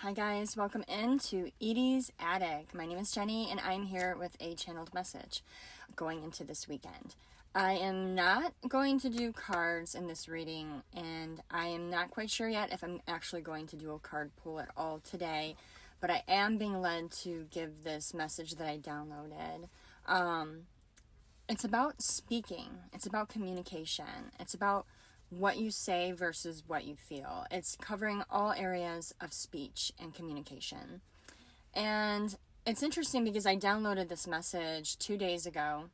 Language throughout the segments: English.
Hi guys, welcome into Edie's Attic. My name is Jenny and I'm here with a channeled message going into this weekend. I am not going to do cards in this reading, and I am not quite sure yet if I'm actually going to do a card pull at all today, but I am being led to give this message that I downloaded. It's about speaking, it's about communication, it's about what you say versus what you feel. It's covering all areas of speech and communication. And it's interesting because I downloaded this message 2 days ago,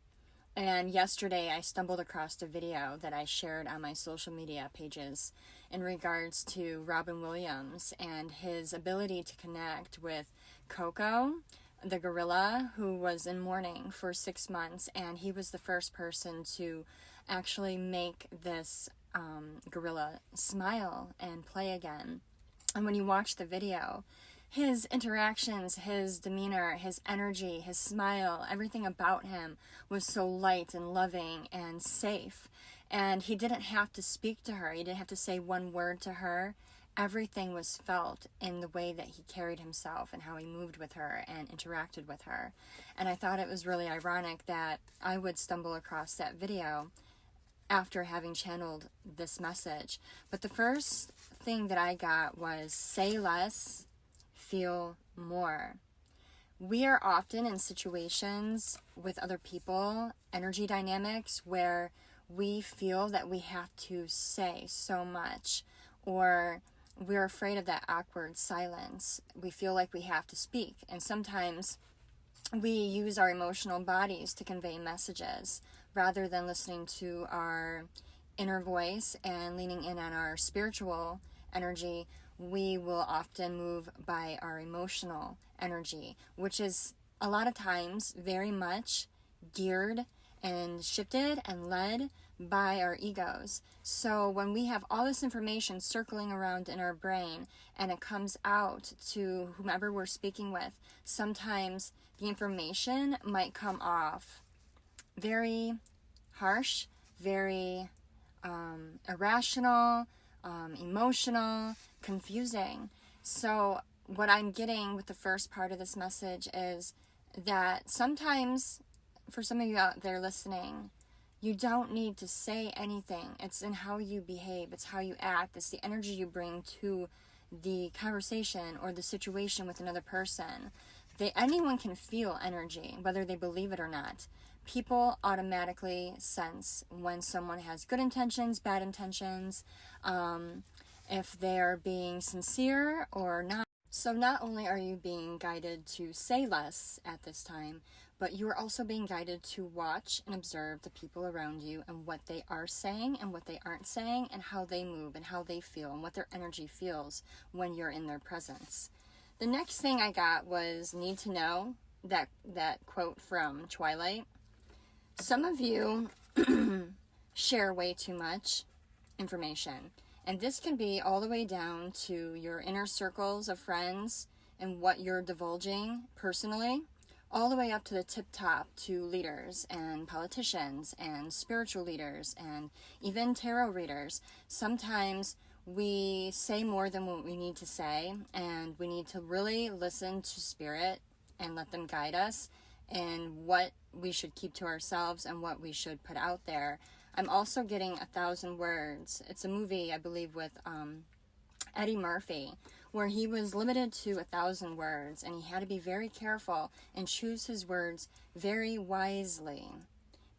and yesterday I stumbled across a video that I shared on my social media pages in regards to Robin Williams and his ability to connect with Coco, the gorilla who was in mourning for 6 months, and he was the first person to actually make this gorilla smile and play again. And when you watch the video, his interactions, his demeanor, his energy, his smile, everything about him was so light and loving and safe. And he didn't have to speak to her. He didn't have to say one word to her. Everything was felt in the way that he carried himself and how he moved with her and interacted with her. And I thought it was really ironic that I would stumble across that video after having channeled this message. But the first thing that I got was say less, feel more. We are often in situations with other people, energy dynamics, where we feel that we have to say so much, or we're afraid of that awkward silence. We feel like we have to speak, and sometimes we use our emotional bodies to convey messages rather than listening to our inner voice and leaning in on our spiritual energy. We will often move by our emotional energy, which is a lot of times very much geared and shifted and led by our egos. So when we have all this information circling around in our brain and it comes out to whomever we're speaking with, sometimes the information might come off very harsh, very irrational, emotional, confusing. So what I'm getting with the first part of this message is that sometimes, for some of you out there listening, you don't need to say anything. It's in how you behave. It's how you act. It's the energy you bring to the conversation or the situation with another person. Anyone can feel energy, whether they believe it or not. People automatically sense when someone has good intentions, bad intentions, if they're being sincere or not. So not only are you being guided to say less at this time, but you are also being guided to watch and observe the people around you and what they are saying and what they aren't saying and how they move and how they feel and what their energy feels when you're in their presence. The next thing I got was need to know, that quote from Twilight. Some of you share way too much information, and this can be all the way down to your inner circles of friends and what you're divulging personally, all the way up to the tip top to leaders and politicians and spiritual leaders and even tarot readers. Sometimes we say more than what we need to say, and we need to really listen to spirit and let them guide us in what we should keep to ourselves and what we should put out there. I'm also getting 1,000 words. It's a movie, I believe, with Eddie Murphy, where he was limited to 1,000 words, and he had to be very careful and choose his words very wisely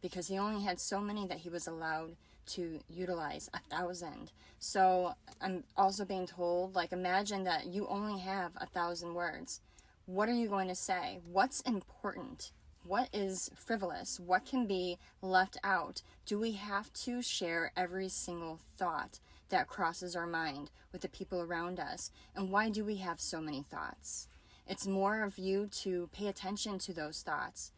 because he only had so many that he was allowed to utilize. 1,000. So I'm also being told, like, imagine that you only have 1,000 words. What are you going to say? What's important? What is frivolous? What can be left out? Do we have to share every single thought that crosses our mind with the people around us? And why do we have so many thoughts? It's more of you to pay attention to those thoughts.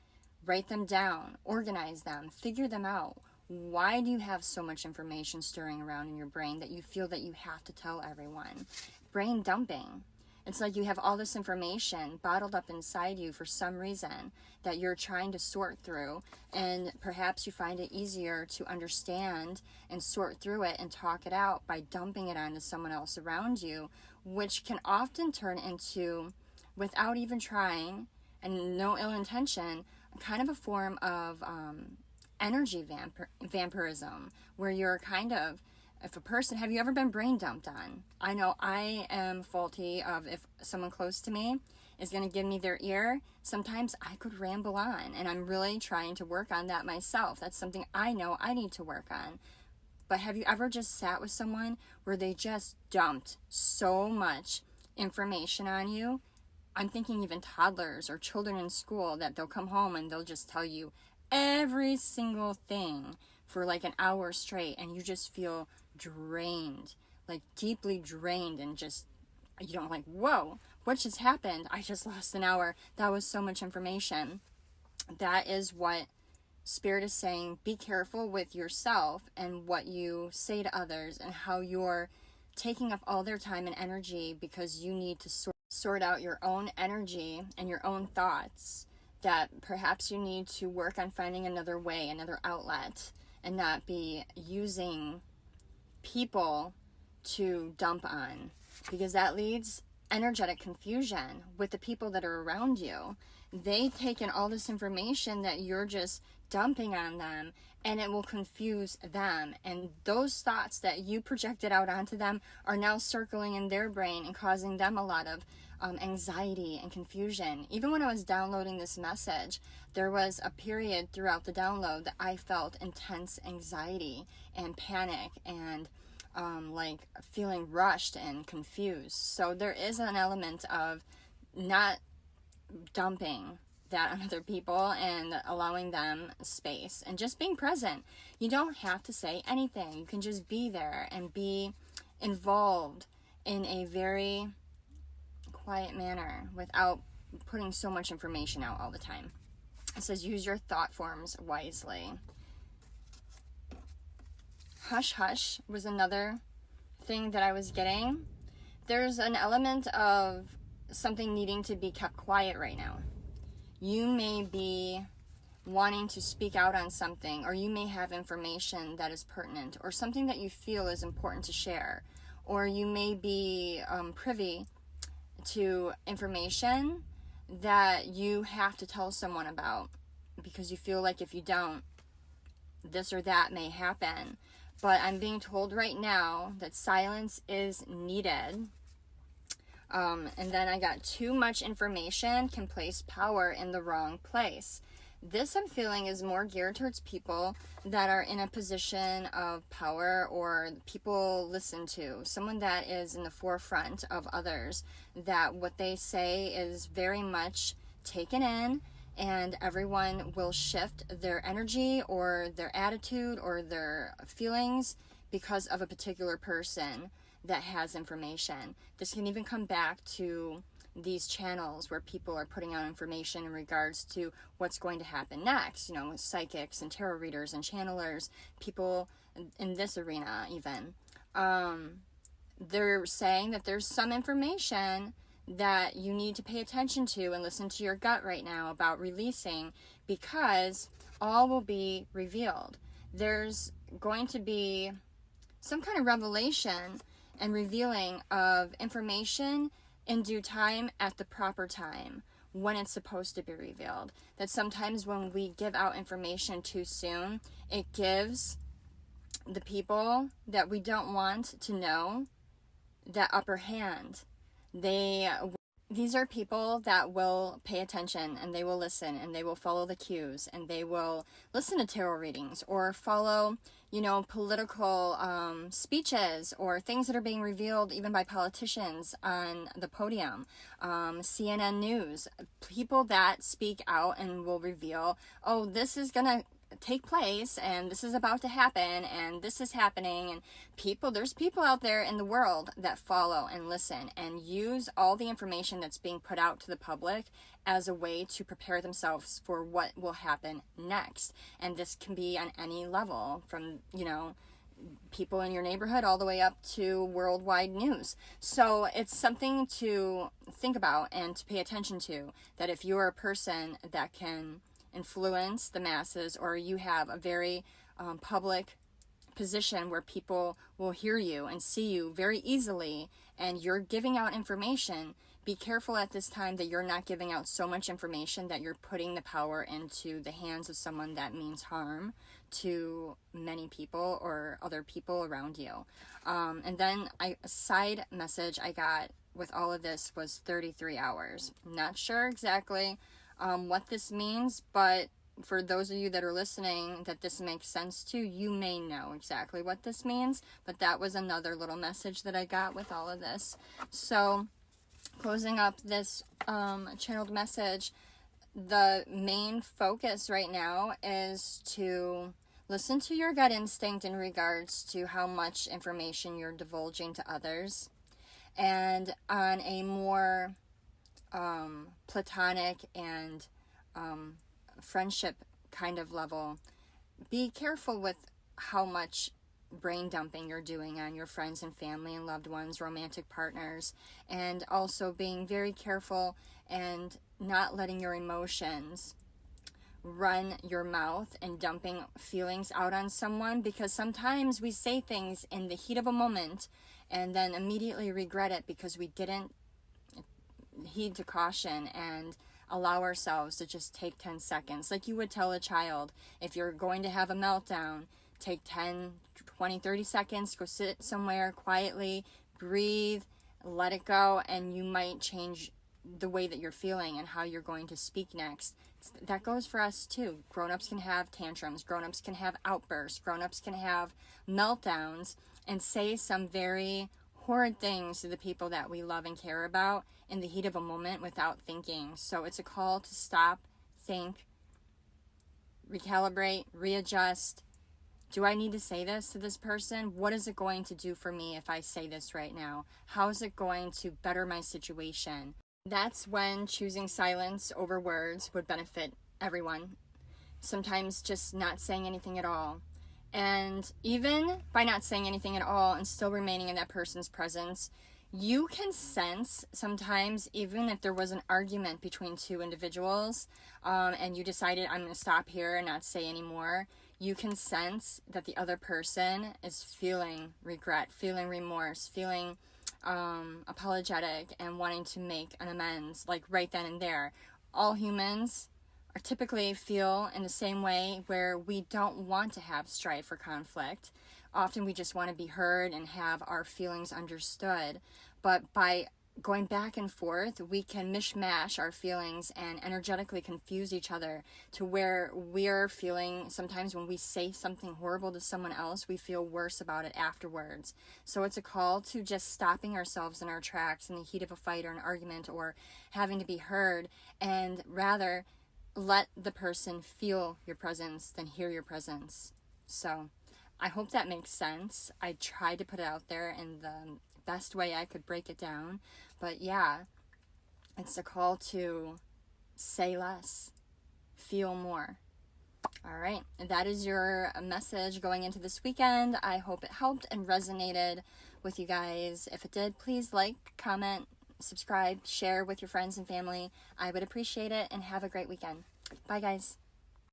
Write them down, organize them, figure them out. Why do you have so much information stirring around in your brain that you feel that you have to tell everyone? Brain dumping. It's like you have all this information bottled up inside you for some reason that you're trying to sort through, and perhaps you find it easier to understand and sort through it and talk it out by dumping it onto someone else around you, which can often turn into, without even trying and no ill intention, kind of a form of energy vampirism, where you're kind of, if a person, have you ever been brain dumped on? I know I am faulty of, if someone close to me is going to give me their ear, sometimes I could ramble on, and I'm really trying to work on that myself. That's something I know I need to work on. But have you ever just sat with someone where they just dumped so much information on you? I'm thinking even toddlers or children in school, that they'll come home and they'll just tell you every single thing for like an hour straight, and you just feel drained, like deeply drained, and just, you don't, like, whoa, what just happened? I just lost an hour. That was so much information. That is what Spirit is saying. Be careful with yourself and what you say to others, and how you're taking up all their time and energy, because you need to sort out your own energy and your own thoughts, that perhaps you need to work on finding another way, another outlet, and not be using people to dump on, because that leads energetic confusion with the people that are around you. They take in all this information that you're just dumping on them, and it will confuse them, and those thoughts that you projected out onto them are now circling in their brain and causing them a lot of anxiety and confusion. Even when I was downloading this message, there was a period throughout the download that I felt intense anxiety and panic, and like feeling rushed and confused. So there is an element of not dumping that on other people and allowing them space and just being present. You don't have to say anything. You can just be there and be involved in a very quiet manner without putting so much information out all the time. It says use your thought forms wisely. Hush hush was another thing that I was getting. There's an element of something needing to be kept quiet right now. You may be wanting to speak out on something, or you may have information that is pertinent, or something that you feel is important to share, or you may be privy to information that you have to tell someone about, because you feel like if you don't, this or that may happen. But I'm being told right now that silence is needed. And then I got too much information can place power in the wrong place. This, I'm feeling, is more geared towards people that are in a position of power, or people listen to. Someone that is in the forefront of others, that what they say is very much taken in, and everyone will shift their energy or their attitude or their feelings because of a particular person that has information. This can even come back to these channels where people are putting out information in regards to what's going to happen next, you know, psychics and tarot readers and channelers, people in this arena even. They're saying that there's some information that you need to pay attention to and listen to your gut right now about releasing, because all will be revealed. There's going to be some kind of revelation and revealing of information in due time, at the proper time, when it's supposed to be revealed. That sometimes when we give out information too soon, it gives the people that we don't want to know that upper hand. These are people that will pay attention, and they will listen, and they will follow the cues, and they will listen to tarot readings, or follow, you know, political speeches, or things that are being revealed even by politicians on the podium, CNN News, people that speak out and will reveal, oh, this is gonna take place, and this is about to happen, and this is happening. And there's people out there in the world that follow and listen and use all the information that's being put out to the public as a way to prepare themselves for what will happen next. And this can be on any level, from, you know, people in your neighborhood all the way up to worldwide news. So it's something to think about and to pay attention to, that if you're a person that can influence the masses, or you have a very public position where people will hear you and see you very easily, and you're giving out information, be careful at this time that you're not giving out so much information that you're putting the power into the hands of someone that means harm to many people or other people around you. And then a side message I got with all of this was 33 hours. Not sure exactly what this means, but for those of you that are listening that this makes sense to, you may know exactly what this means, but that was another little message that I got with all of this. So closing up this channeled message, the main focus right now is to listen to your gut instinct in regards to how much information you're divulging to others. And on a more platonic and friendship kind of level, be careful with how much brain dumping you're doing on your friends and family and loved ones, romantic partners, and also being very careful and not letting your emotions run your mouth and dumping feelings out on someone, because sometimes we say things in the heat of a moment and then immediately regret it because we didn't heed to caution and allow ourselves to just take 10 seconds. Like you would tell a child, if you're going to have a meltdown, take 10, 20, 30 seconds, go sit somewhere quietly, breathe, let it go, and you might change the way that you're feeling and how you're going to speak next. That goes for us too. Grown-ups can have tantrums, grown-ups can have outbursts, grown-ups can have meltdowns and say some very horrid things to the people that we love and care about in the heat of a moment without thinking. So it's a call to stop, think, recalibrate, readjust. Do I need to say this to this person? What is it going to do for me if I say this right now? How is it going to better my situation? That's when choosing silence over words would benefit everyone. Sometimes just not saying anything at all. And even by not saying anything at all and still remaining in that person's presence, you can sense sometimes, even if there was an argument between two individuals and you decided, I'm going to stop here and not say anymore, you can sense that the other person is feeling regret, feeling remorse, feeling apologetic and wanting to make an amends, like right then and there. All humans are typically feel in the same way, where we don't want to have strife or conflict. Often we just want to be heard and have our feelings understood. But by going back and forth, we can mishmash our feelings and energetically confuse each other to where we're feeling, sometimes when we say something horrible to someone else, we feel worse about it afterwards. So it's a call to just stopping ourselves in our tracks in the heat of a fight or an argument or having to be heard, and rather let the person feel your presence than hear your presence. So I hope that makes sense. I tried to put it out there in the best way I could break it down. But yeah, it's a call to say less, feel more. All right, that is your message going into this weekend. I hope it helped and resonated with you guys. If it did, please like, comment, subscribe, share with your friends and family. I would appreciate it, and have a great weekend. Bye, guys.